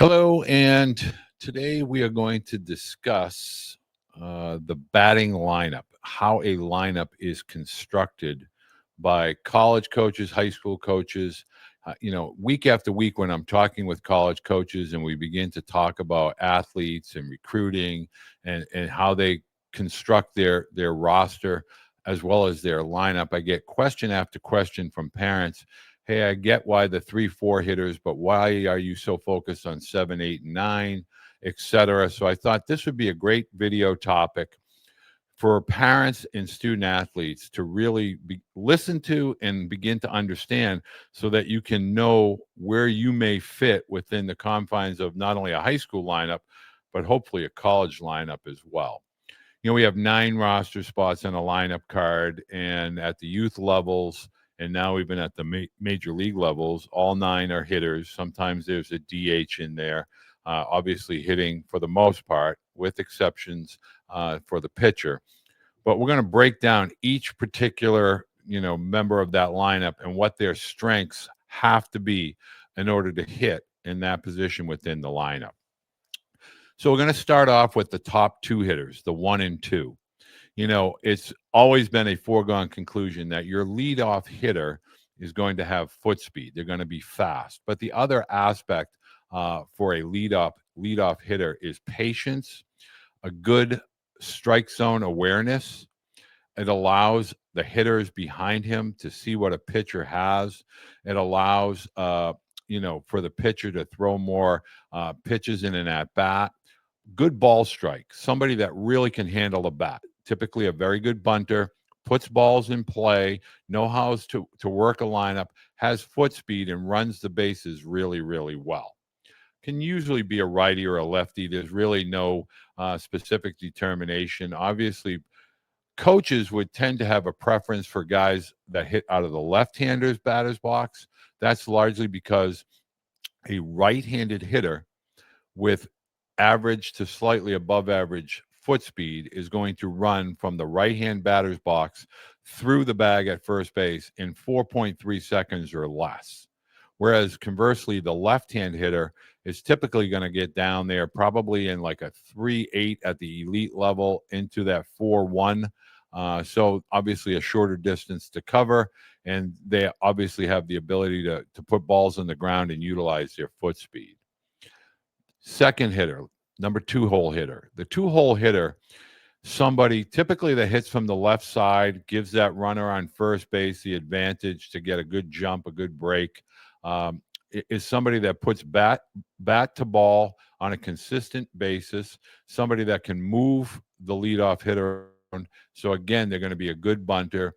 Hello, and today we are going to discuss the batting lineup, how a lineup is constructed by college coaches, high school coaches. Week after week, when I'm talking with college coaches and we begin to talk about athletes and recruiting and how they construct their roster as well as their lineup, I get question after question from parents. Hey, I get why the 3-4 hitters, but why are you so focused on 7, 8, and 9, etc.? So I thought this would be a great video topic for parents and student athletes to really listen to and begin to understand so that you can know where you may fit within the confines of not only a high school lineup, but hopefully a college lineup as well. We have 9 roster spots on a lineup card, and at the youth levels, and now we've been at the major league levels, all 9 are hitters. Sometimes there's a DH in there, obviously hitting for the most part, with exceptions for the pitcher. But we're going to break down each particular, member of that lineup and what their strengths have to be in order to hit in that position within the lineup. So we're going to start off with the top 2 hitters, the 1 and 2. It's always been a foregone conclusion that your leadoff hitter is going to have foot speed. They're going to be fast. But the other aspect for a leadoff hitter is patience, a good strike zone awareness. It allows the hitters behind him to see what a pitcher has. It allows, for the pitcher to throw more pitches in an at bat. Good ball strike, somebody that really can handle a bat, typically a very good bunter, puts balls in play, knows how to work a lineup, has foot speed, and runs the bases really, really well. Can usually be a righty or a lefty. There's really no specific determination. Obviously, coaches would tend to have a preference for guys that hit out of the left-handers batter's box. That's largely because a right-handed hitter with average to slightly above average foot speed is going to run from the right-hand batter's box through the bag at first base in 4.3 seconds or less. Whereas conversely, the left-hand hitter is typically going to get down there probably in like a 3.8 at the elite level into that 4.1. So obviously a shorter distance to cover, and they obviously have the ability to put balls on the ground and utilize their foot speed. Second hitter, number 2-hole hitter. The 2-hole hitter, somebody typically that hits from the left side, gives that runner on first base the advantage to get a good jump, a good break. Is somebody that puts bat to ball on a consistent basis, somebody that can move the leadoff hitter around. So again, they're going to be a good bunter.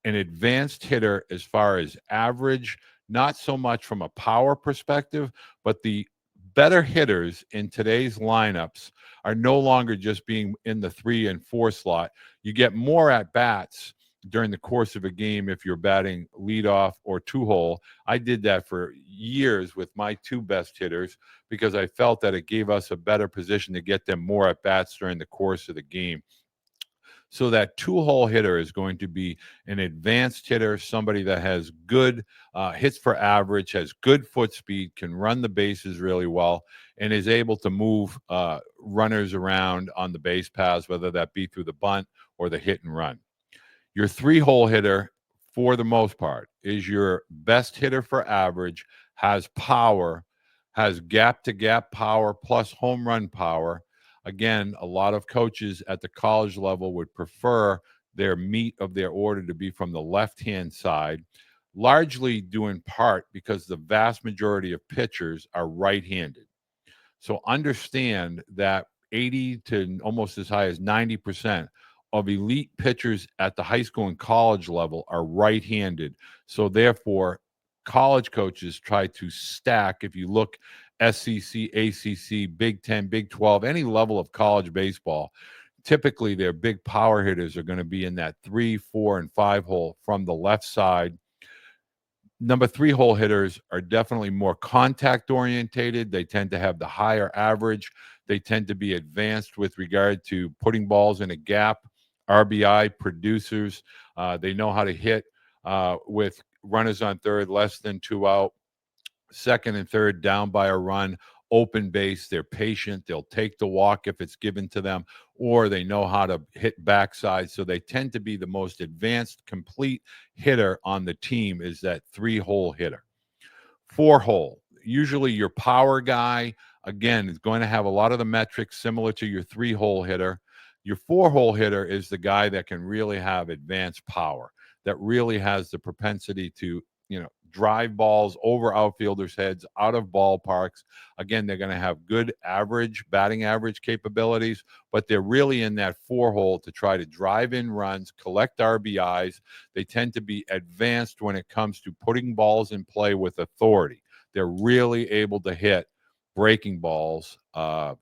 An advanced hitter as far as average, not so much from a power perspective, but the better hitters in today's lineups are no longer just being in the 3 and 4 slot. You get more at bats during the course of a game if you're batting leadoff or 2-hole. I did that for years with my 2 best hitters because I felt that it gave us a better position to get them more at bats during the course of the game. So that 2-hole hitter is going to be an advanced hitter, somebody that has good hits for average, has good foot speed, can run the bases really well, and is able to move runners around on the base paths, whether that be through the bunt or the hit and run. Your 3-hole hitter, for the most part, is your best hitter for average, has power, has gap-to-gap power plus home run power. Again, a lot of coaches at the college level would prefer their meat of their order to be from the left-hand side, largely due in part because the vast majority of pitchers are right-handed. So understand that 80 to almost as high as 90% of elite pitchers at the high school and college level are right-handed. So therefore, college coaches try to stack. If you look SEC, ACC, Big 10, Big 12, any level of college baseball, typically their big power hitters are going to be in that 3, 4, and 5-hole from the left side. Number 3-hole hitters are definitely more contact orientated. They tend to have the higher average. They tend to be advanced with regard to putting balls in a gap. RBI producers. They know how to hit with runners on third, less than 2 out, second and third down by a run, open base. They're patient. They'll take the walk if it's given to them, or they know how to hit backside. So they tend to be the most advanced, complete hitter on the team is that 3-hole hitter. 4-hole, usually your power guy, again, is going to have a lot of the metrics similar to your 3-hole hitter. Your 4-hole hitter is the guy that can really have advanced power, that really has the propensity to, drive balls over outfielders' heads, out of ballparks. Again, they're going to have good batting average capabilities, but they're really in that 4-hole to try to drive in runs, collect RBIs. They tend to be advanced when it comes to putting balls in play with authority. They're really able to hit breaking balls,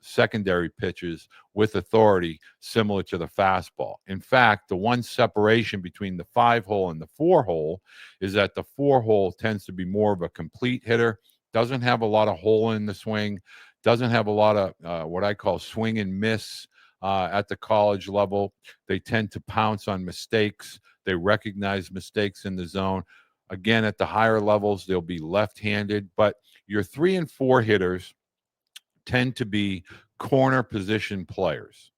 secondary pitches with authority, similar to the fastball. In fact, the one separation between the 5-hole and the 4-hole is that the 4-hole tends to be more of a complete hitter, doesn't have a lot of hole in the swing, doesn't have a lot of what I call swing and miss at the college level. They tend to pounce on mistakes. They recognize mistakes in the zone. Again, at the higher levels, they'll be left-handed, but your 3 and 4 hitters tend to be corner position players.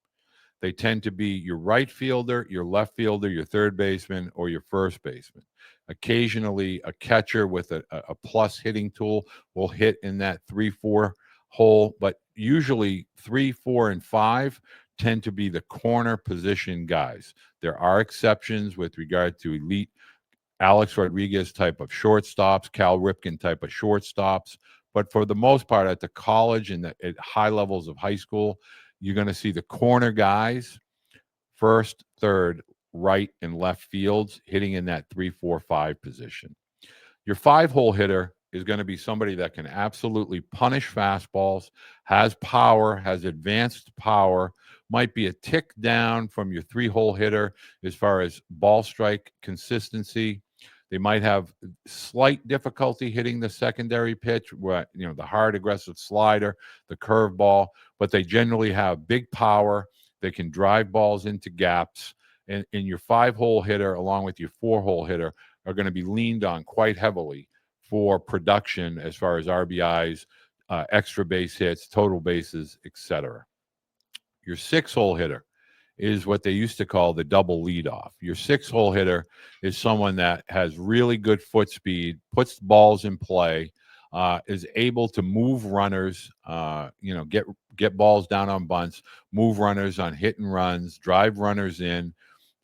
They tend to be your right fielder, your left fielder, your third baseman, or your first baseman. Occasionally, a catcher with a plus hitting tool will hit in that 3-4 hole, but usually 3, 4, and 5 tend to be the corner position guys. There are exceptions with regard to elite Alex Rodriguez type of shortstops, Cal Ripken type of shortstops. But for the most part, at the college and at high levels of high school, you're going to see the corner guys, first, third, right, and left fields hitting in that 3, 4, 5 position. Your 5-hole hitter is going to be somebody that can absolutely punish fastballs, has power, has advanced power, might be a tick down from your 3-hole hitter as far as ball strike consistency. They might have slight difficulty hitting the secondary pitch, the hard aggressive slider, the curveball, but they generally have big power. They can drive balls into gaps. And your 5-hole hitter, along with your 4-hole hitter, are going to be leaned on quite heavily for production as far as RBIs, extra base hits, total bases, etc. Your 6-hole hitter is what they used to call the double leadoff. Your 6-hole hitter is someone that has really good foot speed, puts balls in play, is able to move runners, get balls down on bunts, move runners on hit and runs, drive runners in.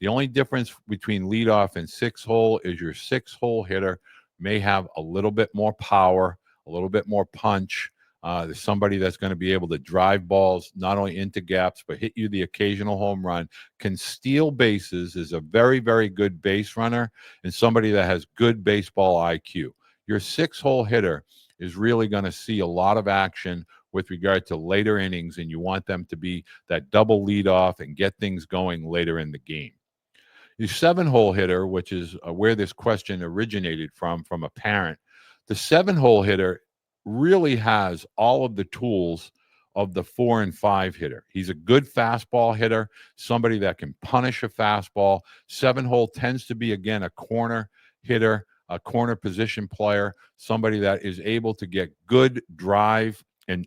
The only difference between leadoff and 6-hole is your 6-hole hitter may have a little bit more power, a little bit more punch. There's somebody that's going to be able to drive balls not only into gaps, but hit you the occasional home run, can steal bases, is a very, very good base runner, and somebody that has good baseball IQ. Your 6-hole hitter is really going to see a lot of action with regard to later innings, and you want them to be that double leadoff and get things going later in the game. Your 7-hole hitter, which is where this question originated from a parent, the 7-hole hitter really has all of the tools of the 4 and 5 hitter. He's a good fastball hitter, somebody that can punish a fastball. 7-hole tends to be, again, a corner hitter, a corner position player, somebody that is able to get good drive and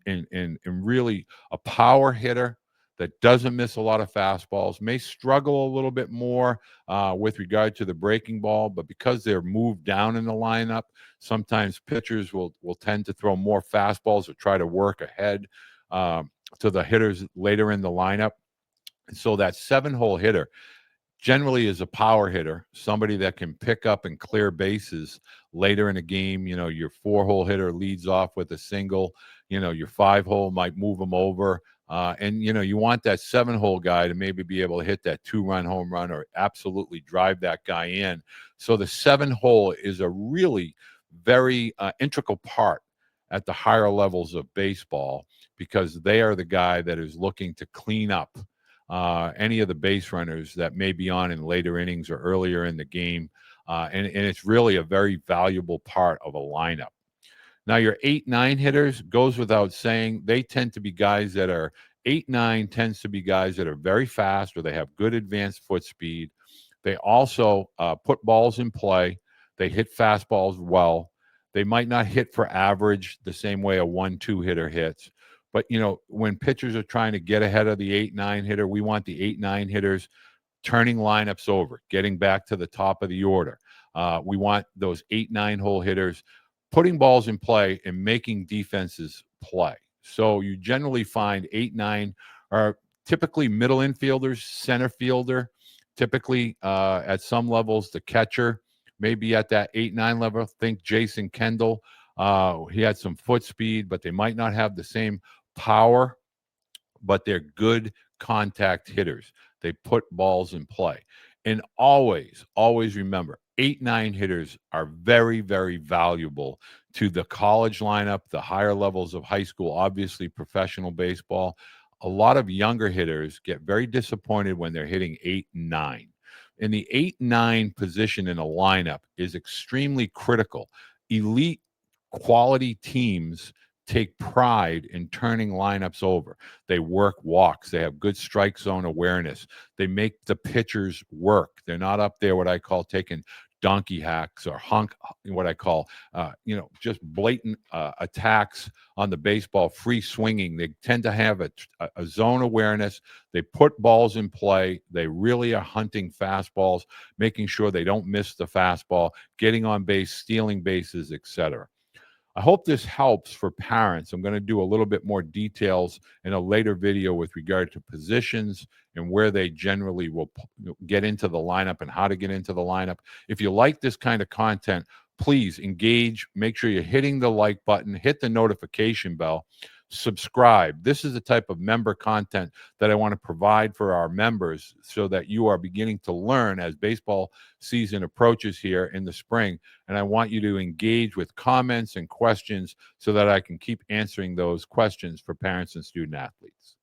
really a power hitter that doesn't miss a lot of fastballs, may struggle a little bit more with regard to the breaking ball, but because they're moved down in the lineup, sometimes pitchers will tend to throw more fastballs or try to work ahead to the hitters later in the lineup. And so that 7-hole hitter generally is a power hitter, somebody that can pick up and clear bases later in a game. Your 4-hole hitter leads off with a single. Your 5-hole might move them over. And you want that 7-hole guy to maybe be able to hit that 2-run home run or absolutely drive that guy in. So the 7-hole is a really very integral part at the higher levels of baseball because they are the guy that is looking to clean up any of the base runners that may be on in later innings or earlier in the game. And it's really a very valuable part of a lineup. Now, your 8-9 hitters, goes without saying, they tend to be guys that are 8-9 tends to be guys that are very fast or they have good advanced foot speed. They also put balls in play. They hit fastballs well. They might not hit for average the same way a 1-2 hitter hits. But, when pitchers are trying to get ahead of the 8-9 hitter, we want the 8-9 hitters turning lineups over, getting back to the top of the order. We want those 8-9 hole hitters putting balls in play and making defenses play. So you generally find 8-9 are typically middle infielders, center fielder, typically at some levels the catcher, maybe at that 8-9 level. Think Jason Kendall. He had some foot speed, but they might not have the same power, but they're good contact hitters. They put balls in play. And always, always remember 8-9 hitters are very, very valuable to the college lineup, the higher levels of high school, obviously professional baseball. A lot of younger hitters get very disappointed when they're hitting 8-9. And the 8-9 position in a lineup is extremely critical. Elite quality teams take pride in turning lineups over. They work walks. They have good strike zone awareness. They make the pitchers work. They're not up there what I call taking donkey hacks or what I call, just blatant attacks on the baseball, free swinging. They tend to have a zone awareness. They put balls in play. They really are hunting fastballs, making sure they don't miss the fastball, getting on base, stealing bases, etc. I hope this helps for parents. I'm going to do a little bit more details in a later video with regard to positions and where they generally will get into the lineup and how to get into the lineup. If you like this kind of content, please engage. Make sure you're hitting the like button, hit the notification bell, subscribe. This is the type of member content that I want to provide for our members so that you are beginning to learn as baseball season approaches here in the spring. And I want you to engage with comments and questions so that I can keep answering those questions for parents and student athletes.